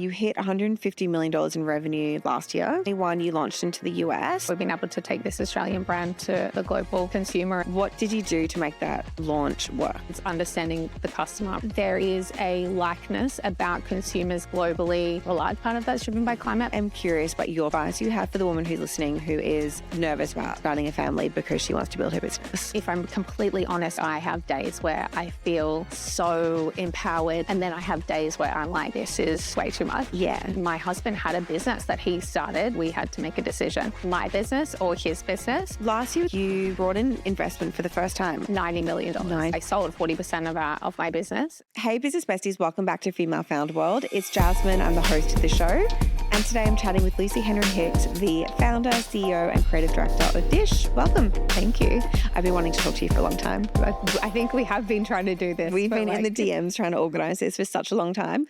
You hit $150 million in revenue last year. You launched into the US. We've been able to take this Australian brand to the global consumer. What did you do to make that launch work? It's understanding the customer. There is a likeness about consumers globally. A large part of that's driven by climate. I'm curious about your advice you have for the woman who's listening who is nervous about starting a family because she wants to build her business. If I'm completely honest, I have days where I feel so empowered, and then I have days where I'm like, this is way too much. Yeah. My husband had a business that he started. We had to make a decision, my business or his business. Last year, you brought in investment for the first time. $90 million. Nice. I sold 40% of my business. Hey, business besties, welcome back to Female Found World. It's Jasmine, I'm the host of the show. And today I'm chatting with Lucy Henry-Hicks, the founder, CEO, and creative director of Dissh. Welcome. Thank you. I've been wanting to talk to you for a long time. I think we have been trying to do this. We've been in the DMs trying to organize this for such a long time.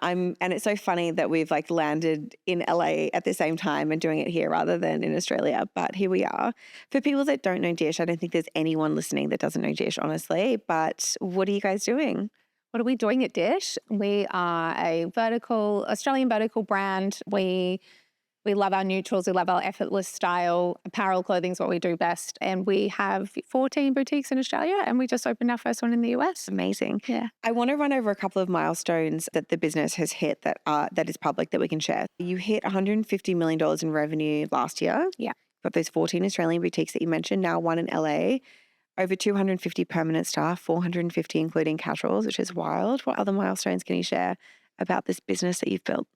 And it's so funny that we've landed in LA at the same time and doing it here rather than in Australia. But here we are. For people that don't know Dissh, I don't think there's anyone listening that doesn't know Dissh, honestly. But what are you guys doing? What are we doing at Dissh? We are a Australian vertical brand. We love our neutrals. We love our effortless style. Apparel, clothing is what we do best. And we have 14 boutiques in Australia, and we just opened our first one in the US. Amazing. Yeah. I want to run over a couple of milestones that the business has hit that is public that we can share. You hit $150 million in revenue last year. Yeah. Got those 14 Australian boutiques that you mentioned, now one in LA. Over 250 permanent staff, 450 including casuals, which is wild. What other milestones can you share about this business that you've built?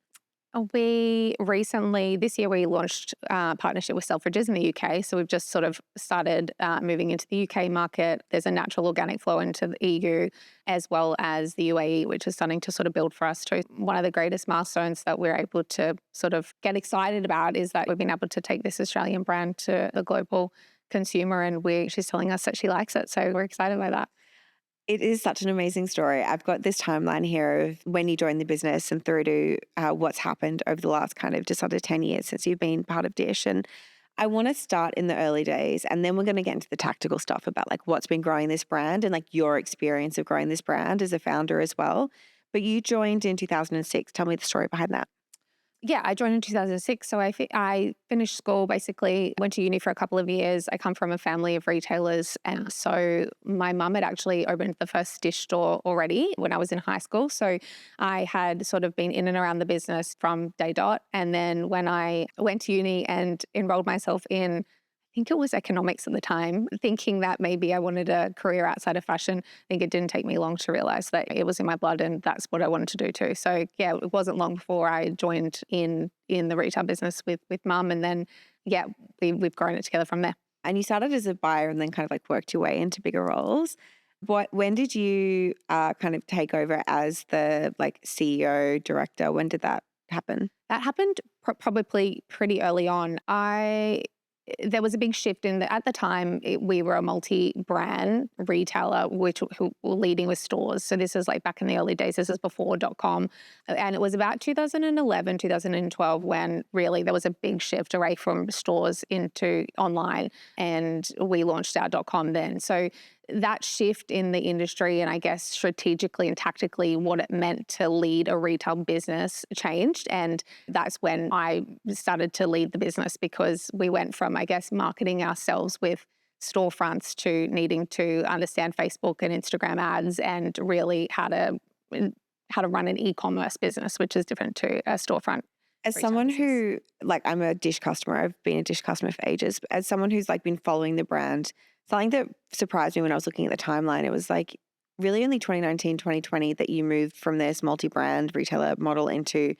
We recently, this year, we launched a partnership with Selfridges in the UK. So we've just sort of started moving into the UK market. There's a natural organic flow into the EU as well as the UAE, which is starting to sort of build for us too. One of the greatest milestones that we're able to sort of get excited about is that we've been able to take this Australian brand to the global consumer, and she's telling us that she likes it. So we're excited by that. It is such an amazing story. I've got this timeline here of when you joined the business and through to what's happened over the last kind of just under 10 years since you've been part of Dissh. And I want to start in the early days, and then we're going to get into the tactical stuff about what's been growing this brand and your experience of growing this brand as a founder as well. But you joined in 2006. Tell me the story behind that. Yeah, I joined in 2006. So I finished school, basically went to uni for a couple of years. I come from a family of retailers. And so my mum had actually opened the first Dissh store already when I was in high school. So I had sort of been in and around the business from day dot. And then when I went to uni and enrolled myself in, I think it was economics at the time, thinking that maybe I wanted a career outside of fashion. I think it didn't take me long to realize that it was in my blood and that's what I wanted to do too. So yeah, it wasn't long before I joined in the retail business with mum, and then we've grown it together from there. And you started as a buyer and then kind of worked your way into bigger roles. When did you kind of take over as the CEO, director? When did that happen? That happened probably pretty early on. There was a big shift at the time, we were a multi-brand retailer, who were leading with stores. So this is back in the early days. This is before .com. And it was about 2011, 2012 when really there was a big shift away from stores into online, and we launched our .com then. So that shift in the industry, and I guess strategically and tactically what it meant to lead a retail business changed. And that's when I started to lead the business, because we went from, I guess, marketing ourselves with storefronts to needing to understand Facebook and Instagram ads and really how to run an e-commerce business, which is different to a storefront. As someone who, I'm a Dissh customer, I've been a Dissh customer for ages. As someone who's been following the brand, something that surprised me when I was looking at the timeline, it was really only 2019, 2020 that you moved from this multi-brand retailer model into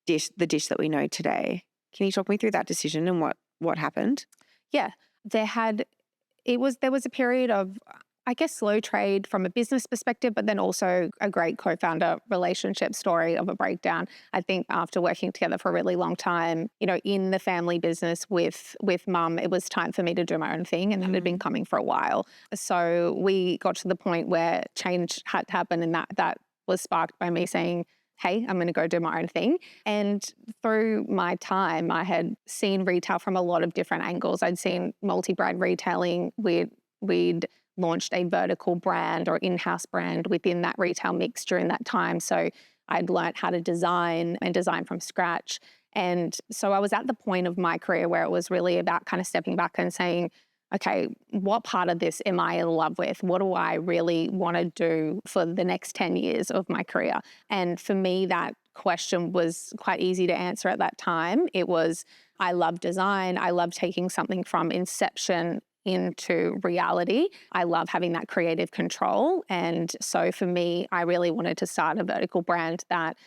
the Dissh that we know today. Can you talk me through that decision and what happened? Yeah, there was a period of, I guess, slow trade from a business perspective, but then also a great co-founder relationship story of a breakdown. I think after working together for a really long time, in the family business with mum, it was time for me to do my own thing, and that had been coming for a while. So we got to the point where change had to happen, and that was sparked by me saying, hey, I'm going to go do my own thing. And through my time, I had seen retail from a lot of different angles. I'd seen multi-brand retailing. We'd launched a vertical brand or in-house brand within that retail mix during that time. So I'd learned how to design and design from scratch. And so I was at the point of my career where it was really about kind of stepping back and saying, okay, what part of this am I in love with? What do I really want to do for the next 10 years of my career? And for me, that question was quite easy to answer at that time. It was, I love design. I love taking something from inception into reality. I love having that creative control. And so for me, I really wanted to start a vertical brand that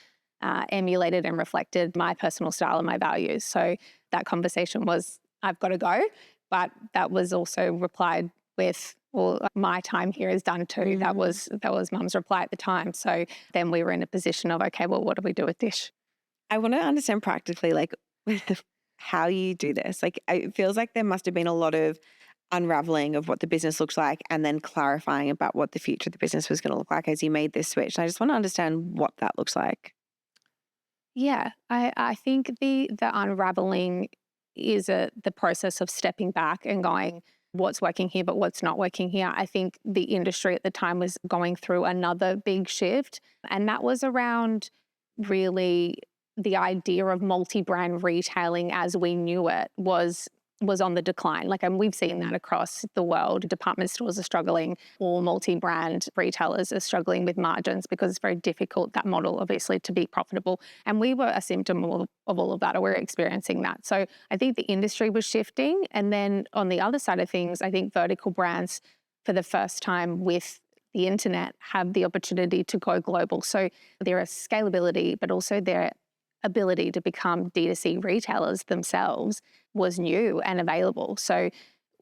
emulated and reflected my personal style and my values. So that conversation was, I've got to go. But that was also replied with, well, my time here is done too. That was Mum's reply at the time. So then we were in a position of, okay, well, what do we do with Dissh? I want to understand practically, like, how you do this. Like, it feels like there must have been a lot of unraveling of what the business looks like and then clarifying about what the future of the business was going to look like as you made this switch. And I just want to understand what that looks like. Yeah, I think the unraveling is the process of stepping back and going, what's working here, but what's not working here. I think the industry at the time was going through another big shift, and that was around really the idea of multi-brand retailing as we knew it was on the decline. Like, and we've seen that across the world. Department stores are struggling, or multi-brand retailers are struggling with margins because it's very difficult, that model, obviously, to be profitable. And we were a symptom of all of that, or we're experiencing that. So I think the industry was shifting. And then on the other side of things, I think vertical brands, for the first time with the internet, have the opportunity to go global. So there is scalability, but also their ability to become D2C retailers themselves was new and available. So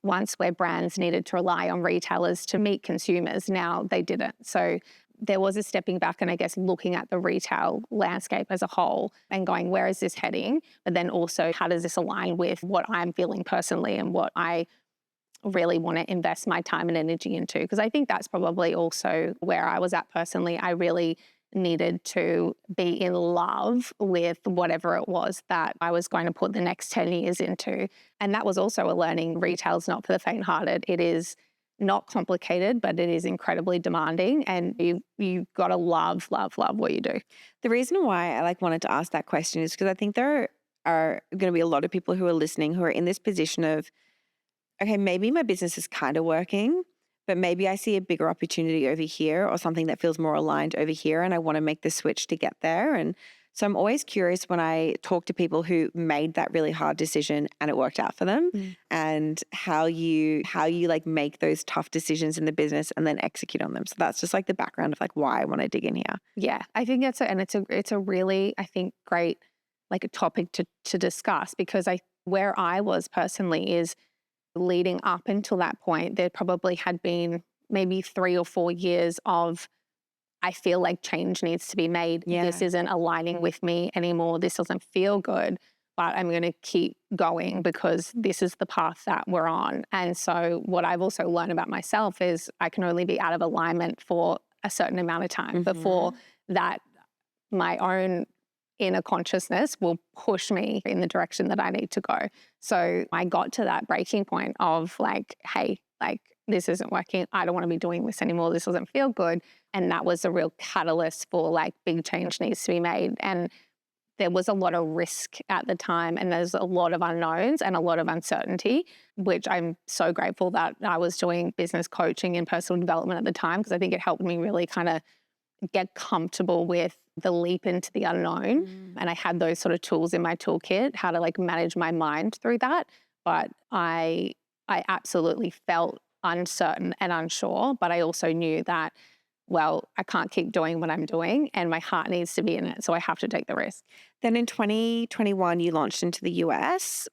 once where brands needed to rely on retailers to meet consumers, now they didn't. So there was a stepping back and I guess looking at the retail landscape as a whole and going, where is this heading? But then also, how does this align with what I'm feeling personally and what I really want to invest my time and energy into? Because I think that's probably also where I was at personally. I really needed to be in love with whatever it was that I was going to put the next 10 years into. And that was also a learning. Retail's not for the faint-hearted. It is not complicated, but it is incredibly demanding. And you've got to love what you do. The reason why I wanted to ask that question is because I think there are going to be a lot of people who are listening who are in this position of, okay, maybe my business is kind of working, but maybe I see a bigger opportunity over here or something that feels more aligned over here, and I want to make the switch to get there. And so I'm always curious when I talk to people who made that really hard decision and it worked out for them, and how you make those tough decisions in the business and then execute on them. So that's just the background of why I want to dig in here. Yeah, I think it's a really, I think, great a topic to discuss, because where I was personally is, leading up until that point, there probably had been maybe 3 or 4 years of, I feel like change needs to be made. Yeah. This isn't aligning with me anymore. This doesn't feel good, but I'm going to keep going because this is the path that we're on. And so what I've also learned about myself is I can only be out of alignment for a certain amount of time before that my own inner consciousness will push me in the direction that I need to go. So I got to that breaking point of hey, this isn't working. I don't want to be doing this anymore. This doesn't feel good. And that was a real catalyst for big change needs to be made. And there was a lot of risk at the time, and there's a lot of unknowns and a lot of uncertainty, which I'm so grateful that I was doing business coaching and personal development at the time, because I think it helped me really kind of get comfortable with the leap into the unknown. And I had those sort of tools in my toolkit, how to manage my mind through that. But I absolutely felt uncertain and unsure, but I also knew that, well, I can't keep doing what I'm doing and my heart needs to be in it. So I have to take the risk. Then in 2021, you launched into the US,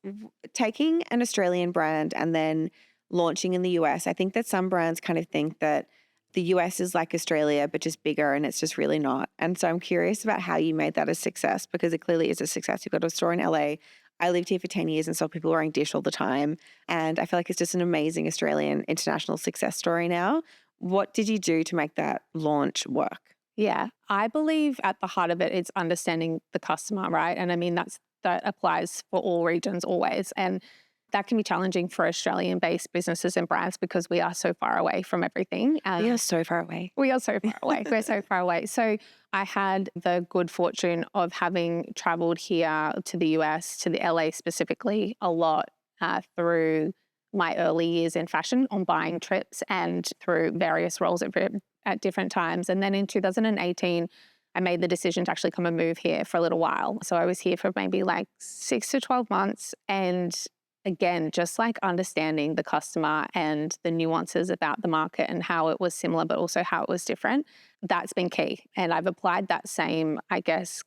taking an Australian brand and then launching in the US. I think that some brands kind of think that the US is like Australia, but just bigger, and it's just really not. And so I'm curious about how you made that a success, because it clearly is a success. You've got a store in LA. I lived here for 10 years and saw people wearing Dissh all the time. And I feel like it's just an amazing Australian international success story now. What did you do to make that launch work? Yeah, I believe at the heart of it, it's understanding the customer, right? And I mean, that applies for all regions always. And that can be challenging for Australian-based businesses and brands because we are so far away from everything. We are so far away. We are so far away. We're so far away. So I had the good fortune of having traveled here to the US, to the LA specifically, a lot through my early years in fashion on buying trips and through various roles at different times. And then in 2018, I made the decision to actually come and move here for a little while. So I was here for maybe like 6 to 12 months. And again, just like understanding the customer and the nuances about the market and how it was similar, but also how it was different, that's been key. And I've applied that same, I guess,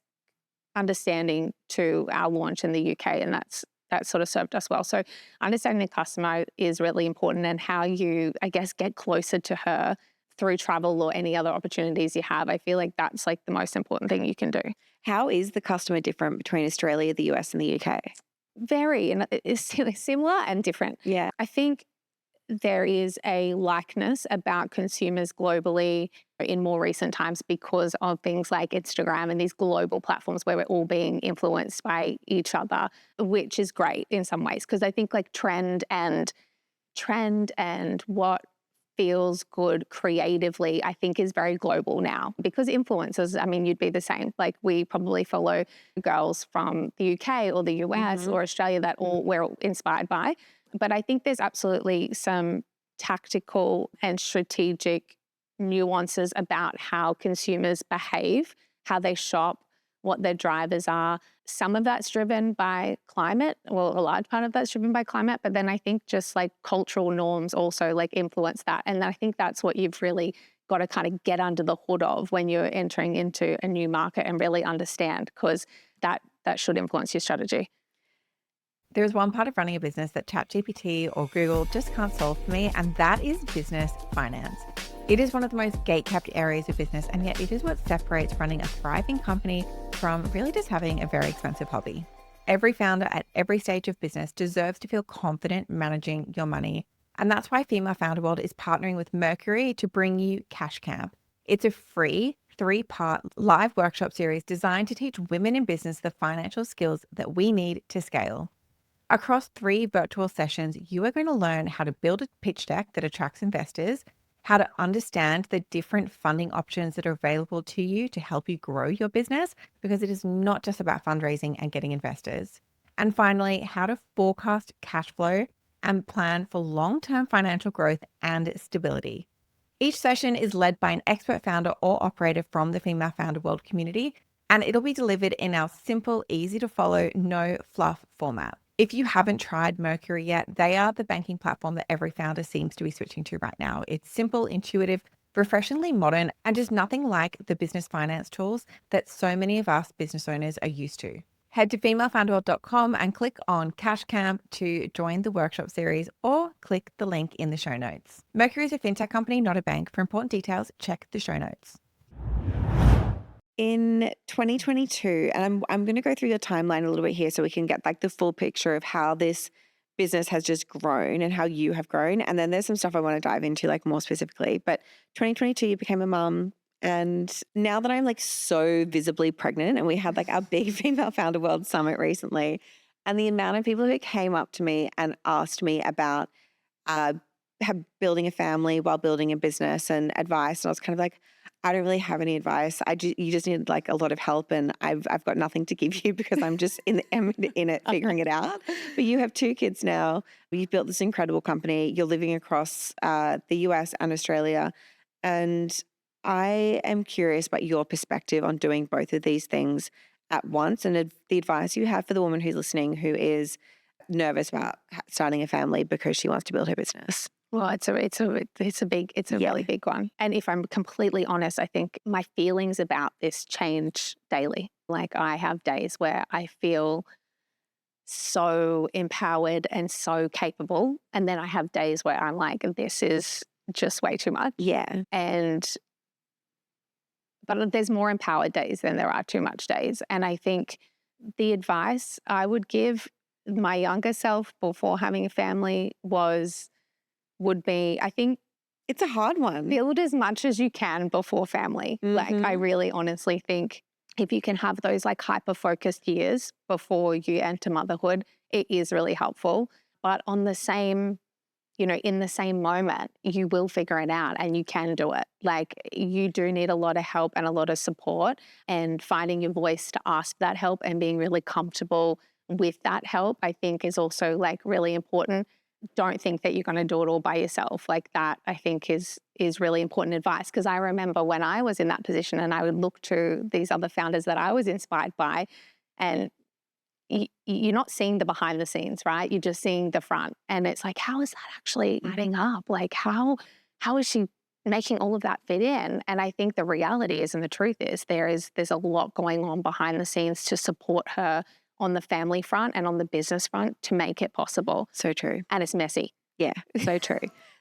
understanding to our launch in the UK. And that sort of served us well. So understanding the customer is really important, and how you, I guess, get closer to her through travel or any other opportunities you have. I feel like that's like the most important thing you can do. How is the customer different between Australia, the US, and the UK? Very, and it's similar and different. Yeah. I think there is a likeness about consumers globally in more recent times because of things like Instagram and these global platforms where we're all being influenced by each other, which is great in some ways, because I think like trend and what feels good creatively, I think is very global now, because influencers, I mean, you'd be the same. Like we probably follow girls from the UK or the US or Australia that we're all inspired by. But I think there's absolutely some tactical and strategic nuances about how consumers behave, how they shop, what their drivers are. Some of that's driven by climate, well, a large part of that's driven by climate, but then I think just like cultural norms also like influence that. And I think that's what you've really got to kind of get under the hood of when you're entering into a new market and really understand, because that should influence your strategy. There is one part of running a business that ChatGPT or Google just can't solve for me, and that is business finance. It is one of the most gate-kept areas of business, and yet it is what separates running a thriving company from really just having a very expensive hobby. Every founder at every stage of business deserves to feel confident managing your money. And that's why Female Founder World is partnering with Mercury to bring you Cash Camp. It's a free 3-part live workshop series designed to teach women in business the financial skills that we need to scale. Across 3 virtual sessions, you are going to learn how to build a pitch deck that attracts investors, how to understand the different funding options that are available to you to help you grow your business, because it is not just about fundraising and getting investors. And finally, how to forecast cash flow and plan for long-term financial growth and stability. Each session is led by an expert founder or operator from the Female Founder World community, and it'll be delivered in our simple, easy to follow, no fluff format. If you haven't tried Mercury yet, they are the banking platform that every founder seems to be switching to right now. It's simple, intuitive, refreshingly modern, and just nothing like the business finance tools that so many of us business owners are used to. Head to femalefounderworld.com and click on Cash Camp to join the workshop series, or click the link in the show notes. Mercury is a fintech company, not a bank. For important details, check the show notes. In 2022, and I'm going to go through your timeline a little bit here so we can get like the full picture of how this business has just grown and how you have grown. And then there's some stuff I want to dive into like more specifically. But 2022, you became a mum. And now that I'm like so visibly pregnant, and we had like our big Female Founder World Summit recently, and the amount of people who came up to me and asked me about building a family while building a business and advice. And I was kind of like, I don't really have any advice. You just need like a lot of help, and I've got nothing to give you because I'm just in it figuring it out. But you have 2 kids now. You've built this incredible company. You're living across the US and Australia, and I am curious about your perspective on doing both of these things at once, and the advice you have for the woman who's listening who is nervous about starting a family because she wants to build her business. Well, it's a really big one. And if I'm completely honest, I think my feelings about this change daily. Like I have days where I feel so empowered and so capable. And then I have days where I'm like, this is just way too much. Yeah. But there's more empowered days than there are too much days. And I think the advice I would give my younger self before having a family would be, I think, it's a hard one. Build as much as you can before family. Like I really honestly think if you can have those like hyper-focused years before you enter motherhood, it is really helpful. but on the same, in the same moment, you will figure it out and you can do it. Like, you do need a lot of help and a lot of support, and finding your voice to ask that help and being really comfortable with that help, I think, is also like really important. Don't think that you're going to do it all by yourself. Like, that, I think, is really important advice. Because I remember when I was in that position and I would look to these other founders that I was inspired by, and you're not seeing the behind the scenes, right? You're just seeing the front. And it's like, how is that actually adding up? Like, how is she making all of that fit in? And I think the reality is, and the truth is, there's a lot going on behind the scenes to support her on the family front and on the business front to make it possible. So true. And it's messy. Yeah, so true.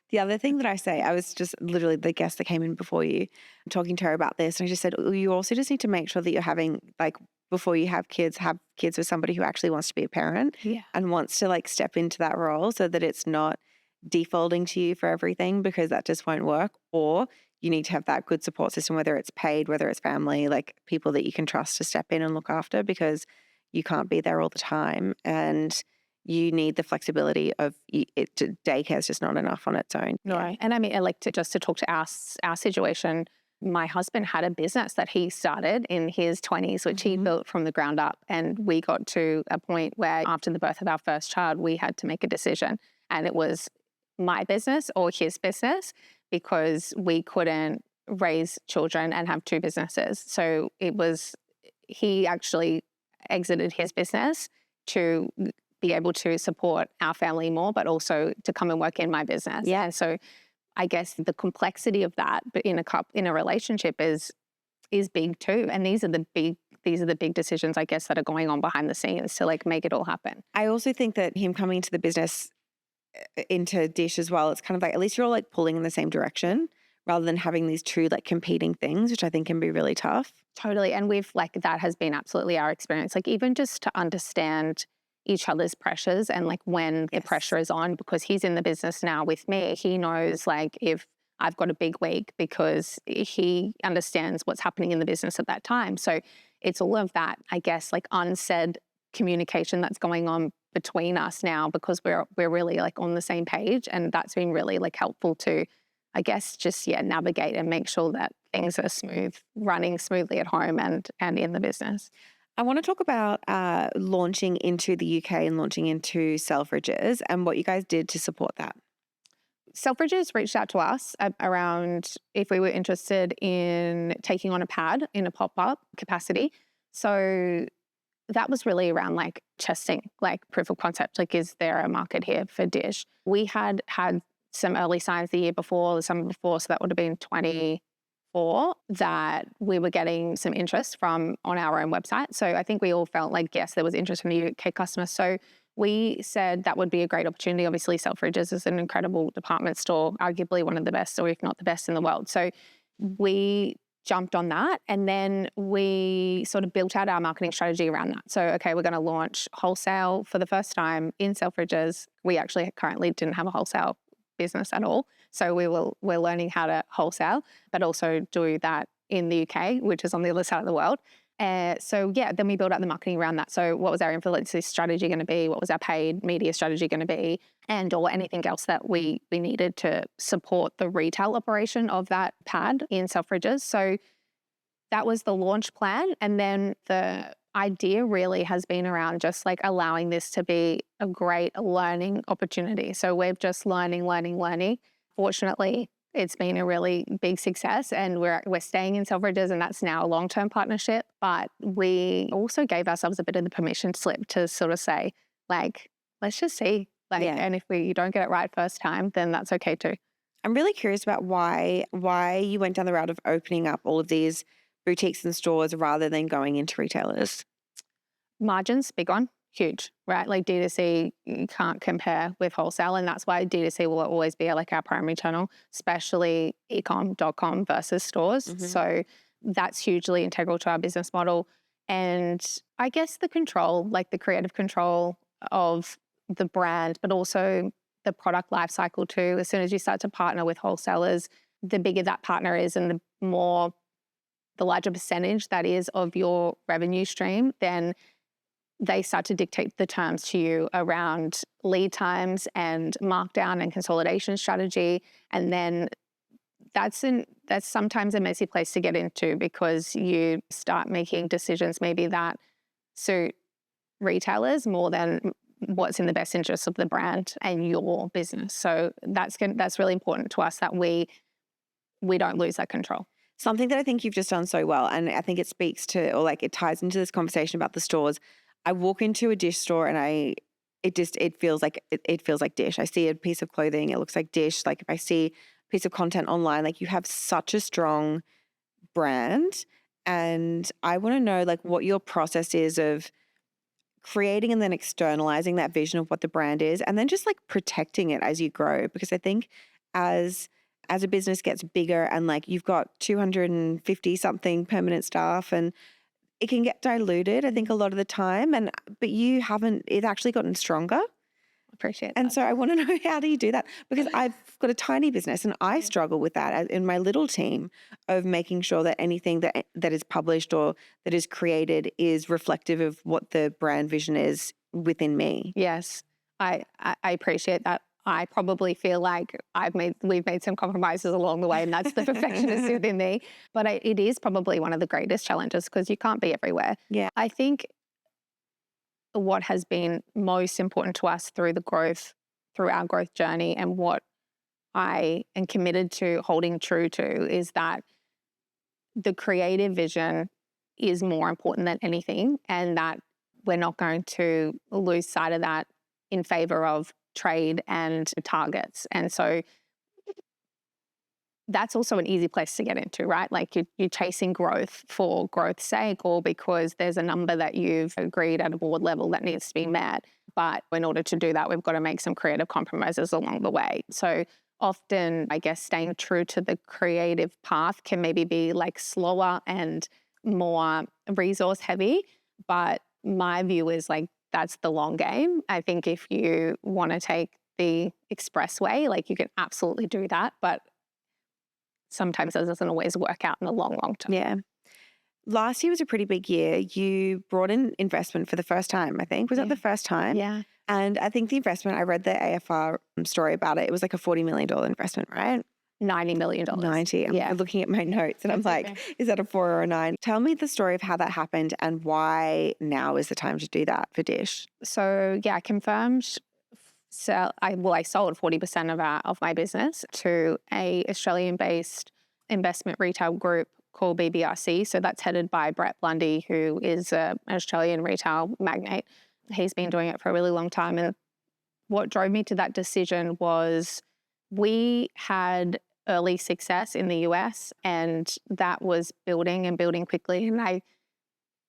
The other thing that I say, I was just literally the guest that came in before you, talking to her about this. And I just said, you also just need to make sure that you're having, like, before you have kids with somebody who actually wants to be a parent and wants to like step into that role, so that it's not defaulting to you for everything, because that just won't work. Or you need to have that good support system, whether it's paid, whether it's family, like people that you can trust to step in and look after, because you can't be there all the time. And you need the flexibility of it. Daycare is just not enough on its own. Right. And I mean, just to talk to our situation, my husband had a business that he started in his 20s, which he built from the ground up. And we got to a point where after the birth of our first child, we had to make a decision. And it was my business or his business, because we couldn't raise children and have two businesses. So he actually exited his business to be able to support our family more, but also to come and work in my business. Yeah. And so I guess the complexity of that, but in a relationship is big too. And these are the big decisions, I guess, that are going on behind the scenes to like make it all happen. I also think that him coming into the business, into Dissh as well, it's kind of like, at least you're all like pulling in the same direction, rather than having these two like competing things, which I think can be really tough. Totally. And that has been absolutely our experience. Like, even just to understand each other's pressures and like when the pressure is on, because he's in the business now with me, he knows like if I've got a big week, because he understands what's happening in the business at that time. So it's all of that, I guess, like unsaid communication that's going on between us now, because we're really like on the same page. And that's been really like helpful to, I guess, just navigate and make sure that things are running smoothly at home and in the business. I want to talk about launching into the UK and launching into Selfridges and what you guys did to support that. Selfridges reached out to us around if we were interested in taking on a pad in a pop-up capacity. So that was really around like testing, like proof of concept, like, is there a market here for Dissh? We had some early signs the summer before, so that would have been 24, that we were getting some interest from on our own website. So I think we all felt like, yes, there was interest from the UK customers. So we said that would be a great opportunity. Obviously, Selfridges is an incredible department store, arguably one of the best, or if not the best in the world. So we jumped on that, and then we sort of built out our marketing strategy around that. So, okay, we're going to launch wholesale for the first time in Selfridges. We actually currently didn't have a wholesale business at all. So we're learning how to wholesale, but also do that in the UK, which is on the other side of the world. Then we built out the marketing around that. So what was our influencer strategy going to be? What was our paid media strategy going to be? Or anything else that we needed to support the retail operation of that pad in Selfridges. So that was the launch plan. And then the idea really has been around just like allowing this to be a great learning opportunity. So we're just learning. Fortunately, it's been a really big success, and we're staying in Selfridges, and that's now a long-term partnership. But we also gave ourselves a bit of the permission slip to sort of say, like, let's just see. And if you don't get it right first time, then that's okay too. I'm really curious about why you went down the route of opening up all of these boutiques and stores rather than going into retailers. Margins, big one, huge, right? Like D2C, you can't compare with wholesale. And that's why D2C will always be like our primary channel, especially ecom.com versus stores. Mm-hmm. So that's hugely integral to our business model. And I guess the control, like the creative control of the brand, but also the product life cycle too. As soon as you start to partner with wholesalers, the bigger that partner is and the larger percentage that is of your revenue stream, then they start to dictate the terms to you around lead times and markdown and consolidation strategy. And then that's sometimes a messy place to get into, because you start making decisions maybe that suit retailers more than what's in the best interest of the brand and your business. So that's really important to us, that we don't lose that control. Something that I think you've just done so well, and I think it speaks to, or like it ties into this conversation about the stores. I walk into a Dissh store and it feels like Dissh. I see a piece of clothing, it looks like Dissh. Like if I see a piece of content online, like you have such a strong brand, and I want to know like what your process is of creating and then externalizing that vision of what the brand is, and then just like protecting it as you grow. Because I think as a business gets bigger and like you've got 250 something permanent staff, and it can get diluted, I think, a lot of the time. But you haven't, it's actually gotten stronger. Appreciate that. And so I want to know, how do you do that? Because I've got a tiny business and I struggle with that in my little team, of making sure that anything that is published or that is created is reflective of what the brand vision is within me. Yes, I appreciate that. I probably feel like we've made some compromises along the way, and that's the perfectionist within me. But it is probably one of the greatest challenges, because you can't be everywhere. Yeah. I think what has been most important to us through our growth journey, and what I am committed to holding true to, is that the creative vision is more important than anything, and that we're not going to lose sight of that in favor of trade and targets. And so that's also an easy place to get into, right? Like you're chasing growth for growth's sake, or because there's a number that you've agreed at a board level that needs to be met. But in order to do that, we've got to make some creative compromises along the way. So often, I guess, staying true to the creative path can maybe be like slower and more resource heavy. But my view is like, that's the long game. I think if you want to take the expressway, like you can absolutely do that. But sometimes it doesn't always work out in the long term. Yeah. Last year was a pretty big year. You brought in investment for the first time, I think. Was that the first time? Yeah. And I think the investment, I read the AFR story about it. It was like a $40 million investment, right? $90 million. 90. I'm looking at my notes and I'm like, is that a 4 or a 9? Tell me the story of how that happened and why now is the time to do that for Dissh. So yeah, confirmed. So I sold 40% of my business to a Australian-based investment retail group called BBRC. So that's headed by Brett Blundy, who is an Australian retail magnate. He's been doing it for a really long time. And what drove me to that decision was we had early success in the US, and that was building and building quickly. And I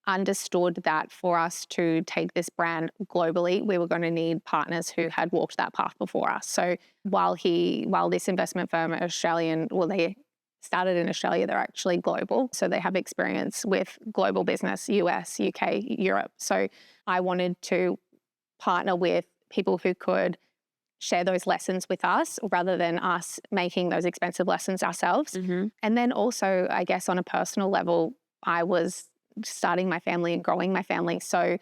understood that for us to take this brand globally, we were going to need partners who had walked that path before us. So while this investment firm are Australian, well, they started in Australia, they're actually global. So they have experience with global business, US, UK, Europe. So I wanted to partner with people who could share those lessons with us rather than us making those expensive lessons ourselves. Mm-hmm. And then also, I guess on a personal level, I was starting my family and growing my family. So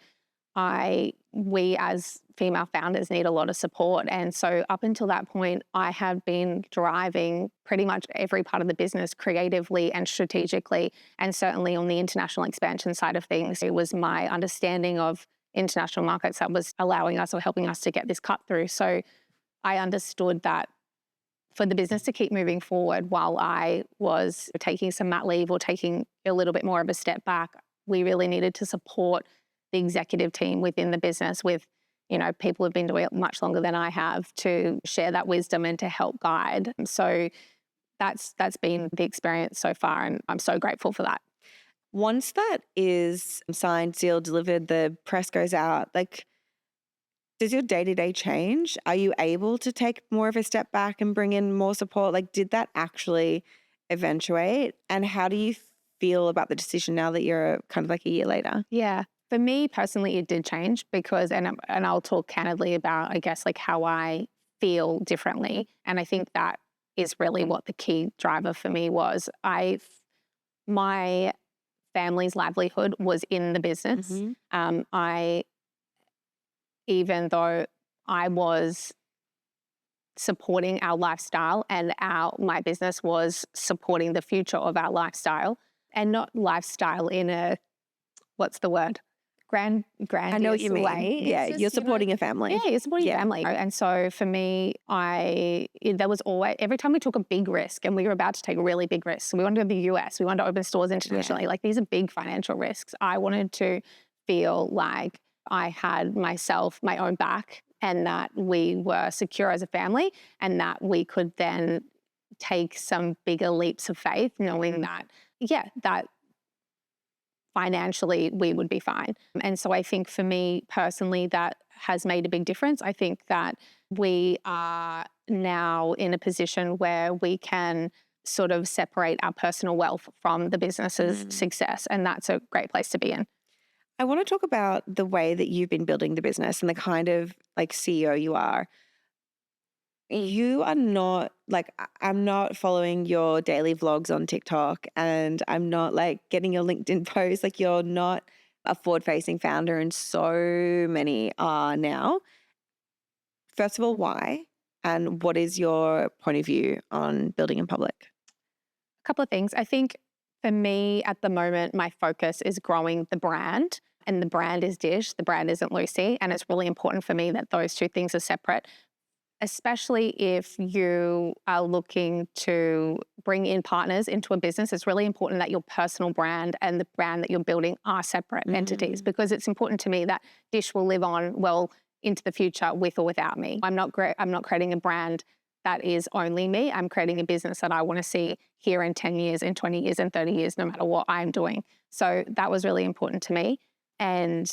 we as female founders need a lot of support. And so up until that point, I have been driving pretty much every part of the business creatively and strategically, and certainly on the international expansion side of things. It was my understanding of international markets that was allowing us or helping us to get this cut through. So I understood that for the business to keep moving forward while I was taking some mat leave or taking a little bit more of a step back, we really needed to support the executive team within the business with, people who've been doing it much longer than I have, to share that wisdom and to help guide. So that's been the experience so far, and I'm so grateful for that. Once that is signed, sealed, delivered, the press goes out, like, does your day-to-day change? Are you able to take more of a step back and bring in more support? Like, did that actually eventuate? And how do you feel about the decision now that you're kind of like a year later? Yeah. For me personally, it did change because, and I'll talk candidly about, I guess, like how I feel differently. And I think that is really what the key driver for me was. My family's livelihood was in the business. Mm-hmm. I even though I was supporting our lifestyle and my business was supporting the future of our lifestyle, and not lifestyle in a, what's the word? Grandiose I know what you mean. way. Yeah, you're supporting a family. Yeah, you're supporting a family. And so for me, there was always, every time we took a big risk, and we were about to take a really big risk, so we wanted to go to the US, we wanted to open stores internationally, like these are big financial risks. I wanted to feel like I had myself, my own back, and that we were secure as a family, and that we could then take some bigger leaps of faith, knowing that, that financially we would be fine. And so I think for me personally, that has made a big difference. I think that we are now in a position where we can sort of separate our personal wealth from the business's success. And that's a great place to be in. I want to talk about the way that you've been building the business and the kind of like CEO you are. You are not like, I'm not following your daily vlogs on TikTok, and I'm not like getting your LinkedIn posts. Like, you're not a forward-facing founder, and so many are now. First of all, why? And what is your point of view on building in public? A couple of things. I think for me at the moment, my focus is growing the brand, and the brand is Dissh. The brand isn't Lucy. And it's really important for me that those two things are separate, especially if you are looking to bring in partners into a business. It's really important that your personal brand and the brand that you're building are separate entities, because it's important to me that Dissh will live on well into the future with or without me. I'm not creating a brand that is only me. I'm creating a business that I want to see here in 10 years, in 20 years, in 30 years, no matter what I'm doing. So that was really important to me. And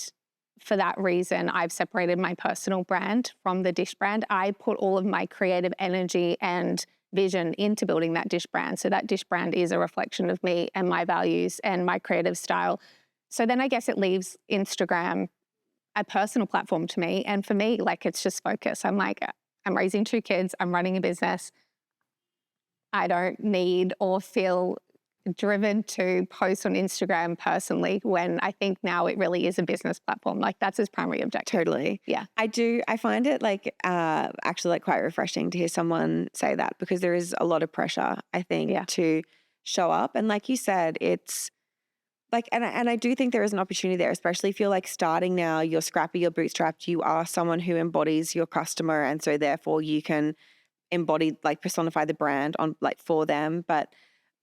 for that reason, I've separated my personal brand from the Dissh brand. I put all of my creative energy and vision into building that Dissh brand. So that Dissh brand is a reflection of me and my values and my creative style. So then I guess it leaves Instagram a personal platform to me. And for me, like, it's just focus. I'm like, I'm raising 2 kids. I'm running a business. I don't need or feel driven to post on Instagram personally, when I think now it really is a business platform. Like, that's its primary objective. Totally. Yeah. I find it like actually like quite refreshing to hear someone say that, because there is a lot of pressure, I think, to show up. And like you said, it's like, and I do think there is an opportunity there, especially if you're like starting now, you're scrappy, you're bootstrapped, you are someone who embodies your customer. And so therefore you can embody, like personify the brand on like for them. But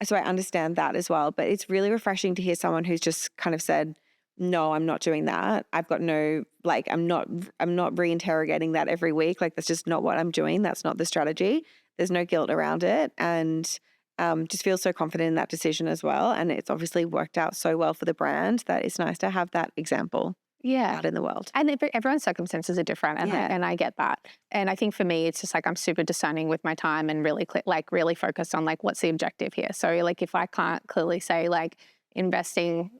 so I understand that as well. But it's really refreshing to hear someone who's just kind of said, no, I'm not doing that. I've got no, like, I'm not reinterrogating that every week. Like, that's just not what I'm doing. That's not the strategy. There's no guilt around it. And just feel so confident in that decision as well. And it's obviously worked out so well for the brand that it's nice to have that example out in the world. And everyone's circumstances are different, and I get that. And I think for me, it's just like I'm super discerning with my time and really really focused on like, what's the objective here. So like, if I can't clearly say like investing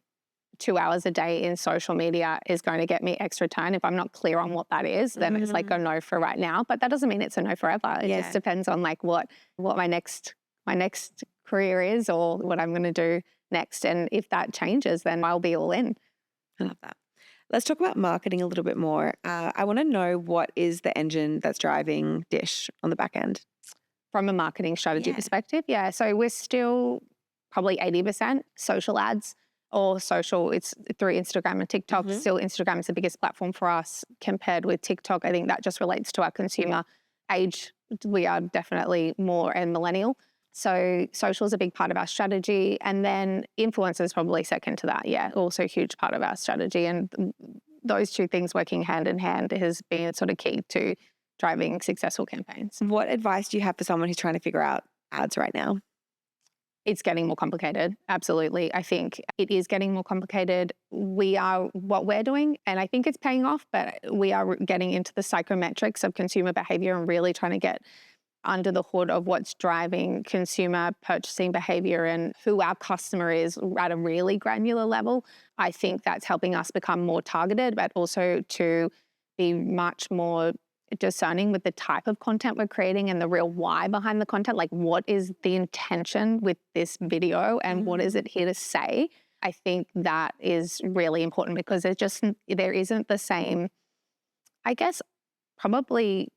2 hours a day in social media is going to get me X return, if I'm not clear on what that is, then it's like a no for right now. But that doesn't mean it's a no forever. It just depends on like what my next career is, or what I'm going to do next. And if that changes, then I'll be all in. I love that. Let's talk about marketing a little bit more. I want to know, what is the engine that's driving Dissh on the back end? From a marketing strategy perspective, so we're still probably 80% social ads, or social. It's through Instagram and TikTok. Still, Instagram is the biggest platform for us compared with TikTok. I think that just relates to our consumer age. We are definitely more and millennial. So social is a big part of our strategy. And then influencers is probably second to that. Yeah, also a huge part of our strategy. And those two things working hand in hand has been sort of key to driving successful campaigns. What advice do you have for someone who's trying to figure out ads right now? It's getting more complicated. Absolutely. I think it is getting more complicated. What we're doing, and I think it's paying off, but we are getting into the psychometrics of consumer behavior and really trying to get under the hood of what's driving consumer purchasing behavior and who our customer is at a really granular level. I think that's helping us become more targeted, but also to be much more discerning with the type of content we're creating and the real why behind the content. Like, what is the intention with this video and what is it here to say? I think that is really important, because there isn't the same I guess probably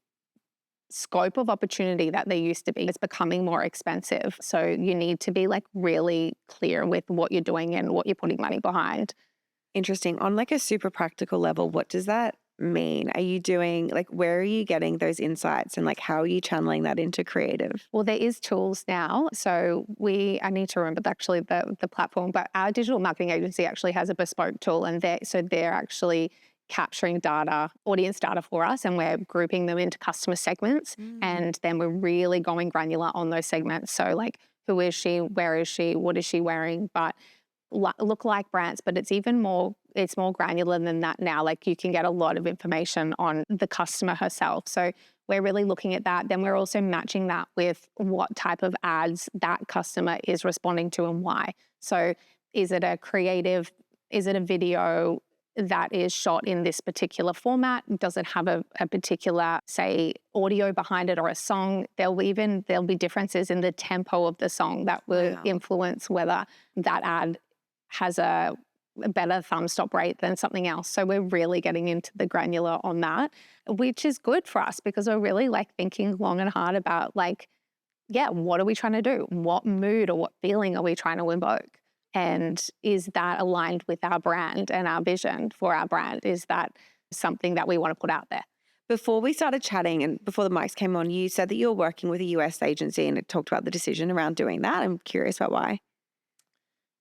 scope of opportunity that there used to be. It's becoming more expensive. So you need to be like really clear with what you're doing and what you're putting money behind. Interesting. On like a super practical level, what does that mean? Are you doing like where are you getting those insights and like how are you channeling that into creative? Well, there is tools now. So I need to remember actually the platform, but our digital marketing agency actually has a bespoke tool, and they're actually capturing data, audience data for us, and we're grouping them into customer segments. And then we're really going granular on those segments. So like, who is she? Where is she? What is she wearing? But look like brands, but it's more granular than that now. Like you can get a lot of information on the customer herself. So we're really looking at that. Then we're also matching that with what type of ads that customer is responding to and why. So is it a creative? Is it a video that is shot in this particular format? Does it have a particular, say, audio behind it or a song? There'll be differences in the tempo of the song that will influence whether that ad has a better thumb stop rate than something else. So we're really getting into the granular on that, which is good for us because we're really like thinking long and hard about like, yeah, what are we trying to do? What mood or what feeling are we trying to invoke? And is that aligned with our brand and our vision for our brand? Is that something that we want to put out there? Before we started chatting and before the mics came on, you said that you're working with a US agency and it talked about the decision around doing that. I'm curious about why.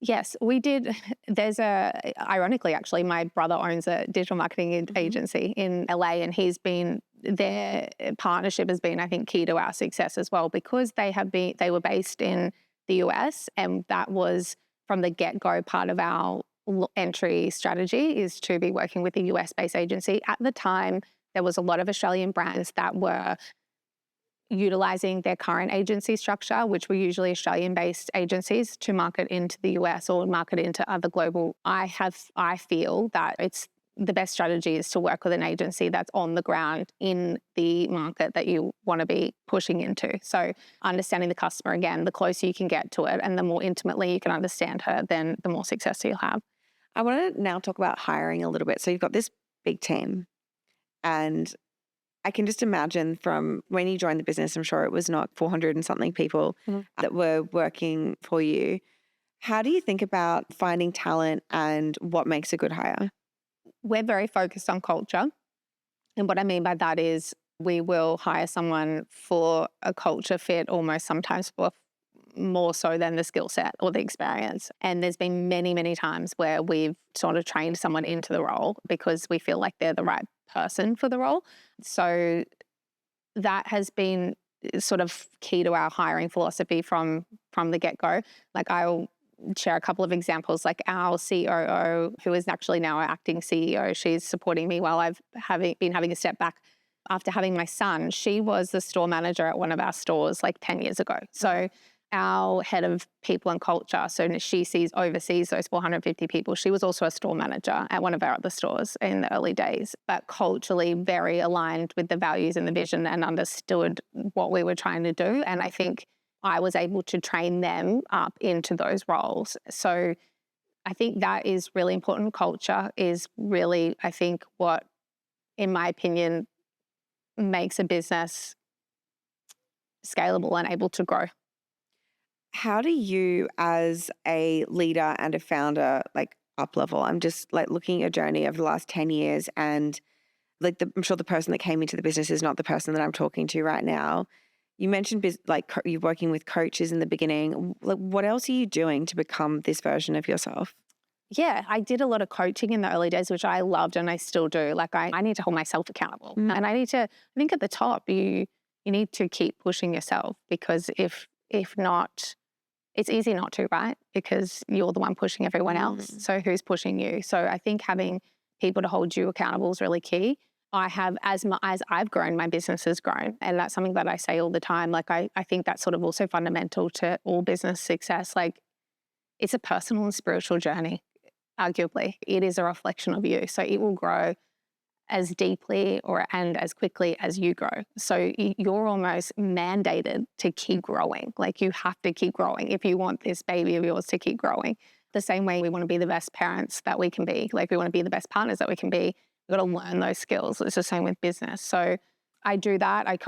Yes, we did. Ironically, actually, my brother owns a digital marketing agency in LA, and their partnership has been, I think, key to our success as well, because they were based in the US, and that was from the get-go part of our entry strategy is to be working with a US-based agency. At the time, there was a lot of Australian brands that were utilizing their current agency structure, which were usually Australian-based agencies, to market into the US or market into other global. I feel that it's the best strategy is to work with an agency that's on the ground in the market that you want to be pushing into. So understanding the customer, again, the closer you can get to it and the more intimately you can understand her, then the more success you'll have. I want to now talk about hiring a little bit. So you've got this big team, and I can just imagine from when you joined the business, I'm sure it was not 400 and something people that were working for you. How do you think about finding talent and what makes a good hire? We're very focused on culture. And what I mean by that is we will hire someone for a culture fit, almost sometimes for more so than the skill set or the experience. And there's been many, many times where we've sort of trained someone into the role because we feel like they're the right person for the role. So that has been sort of key to our hiring philosophy from the get-go. Like I'll share a couple of examples, like our COO, who is actually now our acting CEO. She's supporting me while I've been having a step back. After having my son, she was the store manager at one of our stores like 10 years ago. So our head of people and culture, so she oversees those 450 people. She was also a store manager at one of our other stores in the early days, but culturally very aligned with the values and the vision and understood what we were trying to do. And I think I was able to train them up into those roles. So I think that is really important. Culture is really, I think, what, in my opinion, makes a business scalable and able to grow. How do you, as a leader and a founder, like up level? I'm just like looking at your journey over the last 10 years, and like I'm sure the person that came into the business is not the person that I'm talking to right now. You mentioned you're working with coaches in the beginning. Like, what else are you doing to become this version of yourself? Yeah, I did a lot of coaching in the early days, which I loved and I still do. Like I need to hold myself accountable. And I think at the top, you need to keep pushing yourself, because if not, it's easy not to, right? Because you're the one pushing everyone else. So who's pushing you? So I think having people to hold you accountable is really key. I have, as I've grown, my business has grown. And that's something that I say all the time. Like I think that's sort of also fundamental to all business success. Like it's a personal and spiritual journey, arguably. It is a reflection of you. So it will grow as deeply and as quickly as you grow. So you're almost mandated to keep growing. Like you have to keep growing if you want this baby of yours to keep growing. The same way we want to be the best parents that we can be. Like we want to be the best partners that we can be. got to learn those skills. It's the same with business. So I do that.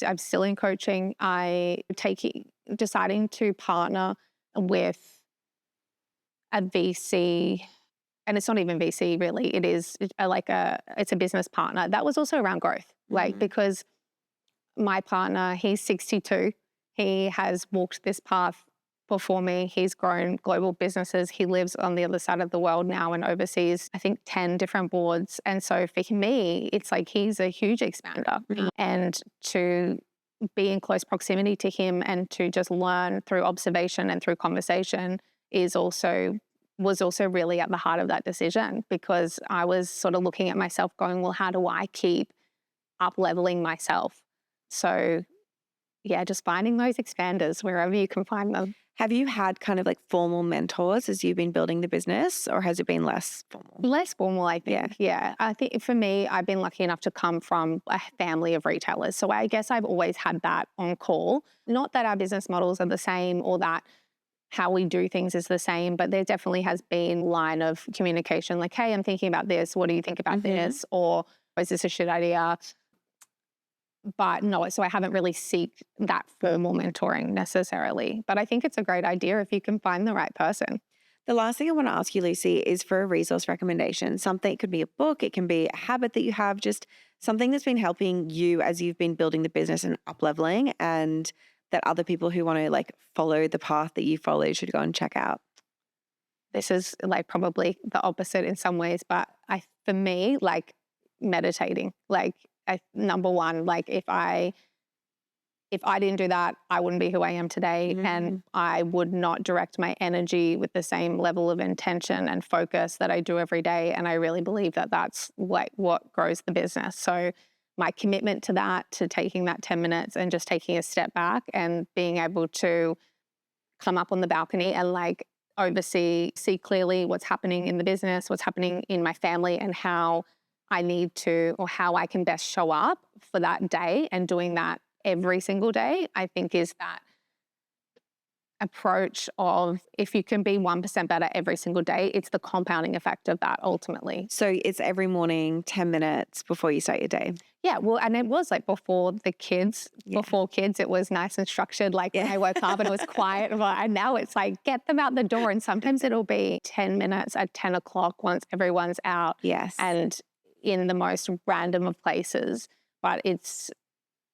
I'm still in coaching. Deciding to partner with a VC, and it's not even VC really. It is it's a business partner. That was also around growth, because my partner, he's 62. He has walked this path before me. He's grown global businesses. He lives on the other side of the world now and oversees, I think, 10 different boards. And so for me, it's like he's a huge expander. And to be in close proximity to him and to just learn through observation and through conversation was also really at the heart of that decision, because I was sort of looking at myself going, well, how do I keep up-leveling myself? So yeah, just finding those expanders wherever you can find them. Have you had kind of like formal mentors as you've been building the business, or has it been less formal? Less formal, I think. Yeah. I think for me, I've been lucky enough to come from a family of retailers. So I guess I've always had that on call. Not that our business models are the same or that how we do things is the same, but there definitely has been line of communication like, hey, I'm thinking about this. What do you think about this? Or is this a shit idea? But no, so I haven't really sought that formal mentoring necessarily. But I think it's a great idea if you can find the right person. The last thing I want to ask you, Lucy, is for a resource recommendation. Something, it could be a book, it can be a habit that you have, just something that's been helping you as you've been building the business and up-leveling, and that other people who want to like follow the path that you followed should go and check out. This is like probably the opposite in some ways, but for me, like meditating, number one, like if I didn't do that, I wouldn't be who I am today. And I would not direct my energy with the same level of intention and focus that I do every day. And I really believe that that's like what grows the business. So my commitment to that, to taking that 10 minutes and just taking a step back and being able to come up on the balcony and like see clearly what's happening in the business, what's happening in my family, and how I need to, or how I can best show up for that day, and doing that every single day, I think is that approach of if you can be 1% better every single day, it's the compounding effect of that ultimately. So it's every morning, 10 minutes before you start your day. Yeah, well, and it was like before kids, it was nice and structured. Like when I woke up and it was quiet, and now it's like, get them out the door. And sometimes it'll be 10 minutes at 10 o'clock once everyone's out. Yes. And in the most random of places, but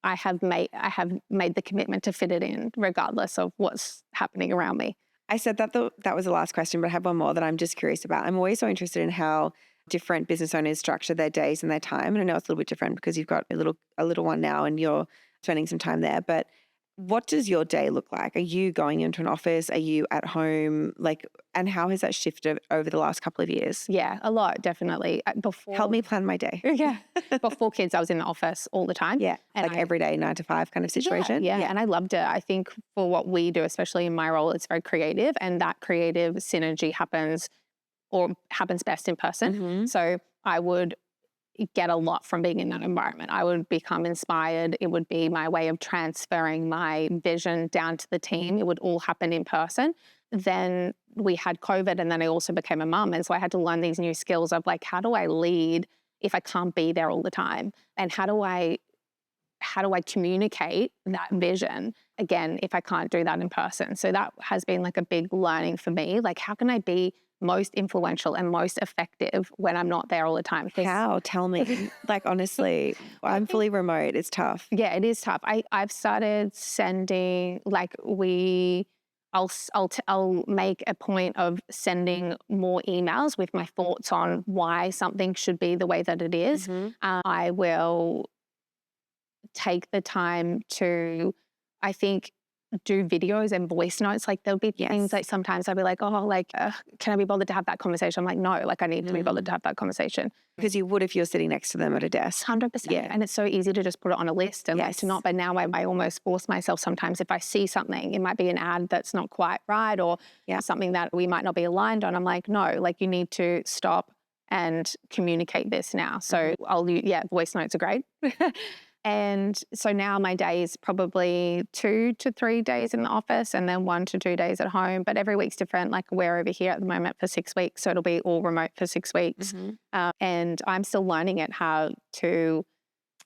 I have made the commitment to fit it in regardless of what's happening around me. I said that was the last question, but I have one more that I'm just curious about. I'm always so interested in how different business owners structure their days and their time. And I know it's a little bit different because you've got a little one now and you're spending some time there, but what does your day look like? Are you going into an office? Are you at home? And how has that shifted over the last couple of years? Yeah, a lot, definitely. Help me plan my day. Yeah. Before kids, I was in the office all the time. Yeah. And every day, 9 to 5 kind of situation. Yeah. And I loved it. I think for what we do, especially in my role, it's very creative, and that creative synergy happens best in person. So I would get a lot from being in that environment. I would become inspired. It would be my way of transferring my vision down to the team. It would all happen in person. Then we had COVID, and then I also became a mum. And so I had to learn these new skills of like, how do I lead if I can't be there all the time? And how do I communicate that vision again if I can't do that in person? So that has been like a big learning for me. Like, how can I be most influential and most effective when I'm not there all the time? How? Tell me. Like, honestly, I'm fully remote. It's tough. Yeah, it is tough. I've started sending, I'll make a point of sending more emails with my thoughts on why something should be the way that it is. I will take the time to, I think, do videos and voice notes. Like there'll be things like sometimes I'll be like, can I be bothered to have that conversation? I'm like, no, I need to be bothered to have that conversation. Because you would if you're sitting next to them at a desk. 100%. Yeah. And it's so easy to just put it on a list and to not. But now I almost force myself sometimes if I see something, it might be an ad that's not quite right or something that we might not be aligned on. I'm like, no, you need to stop and communicate this now. So voice notes are great. And so now my day is probably 2 to 3 days in the office and then 1 to 2 days at home. But every week's different. Like we're over here at the moment for 6 weeks. So it'll be all remote for 6 weeks. And I'm still learning it how to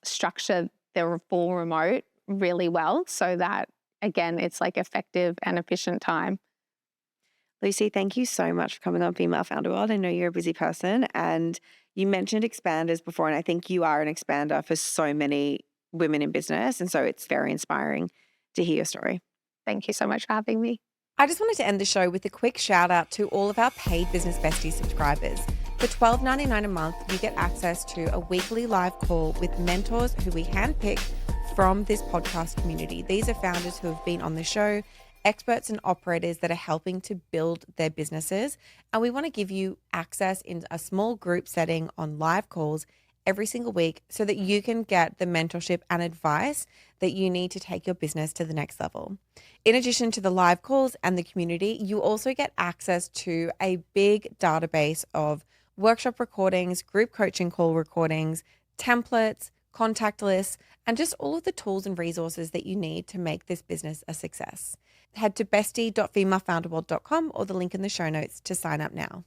structure the full remote really well so that, again, it's like effective and efficient time. Lucy, thank you so much for coming on Female Founder World. I know you're a busy person and you mentioned expanders before, and I think you are an expander for so many women in business. And so it's very inspiring to hear your story. Thank you so much for having me. I just wanted to end the show with a quick shout out to all of our paid Business Besties subscribers. For $12.99 a month, you get access to a weekly live call with mentors who we handpick from this podcast community. These are founders who have been on the show, experts and operators that are helping to build their businesses. And we want to give you access in a small group setting on live calls every single week so that you can get the mentorship and advice that you need to take your business to the next level. In addition to the live calls and the community, you also get access to a big database of workshop recordings, group coaching call recordings, templates, contact lists, and just all of the tools and resources that you need to make this business a success. Head to bestie.femalefounderworld.com or the link in the show notes to sign up now.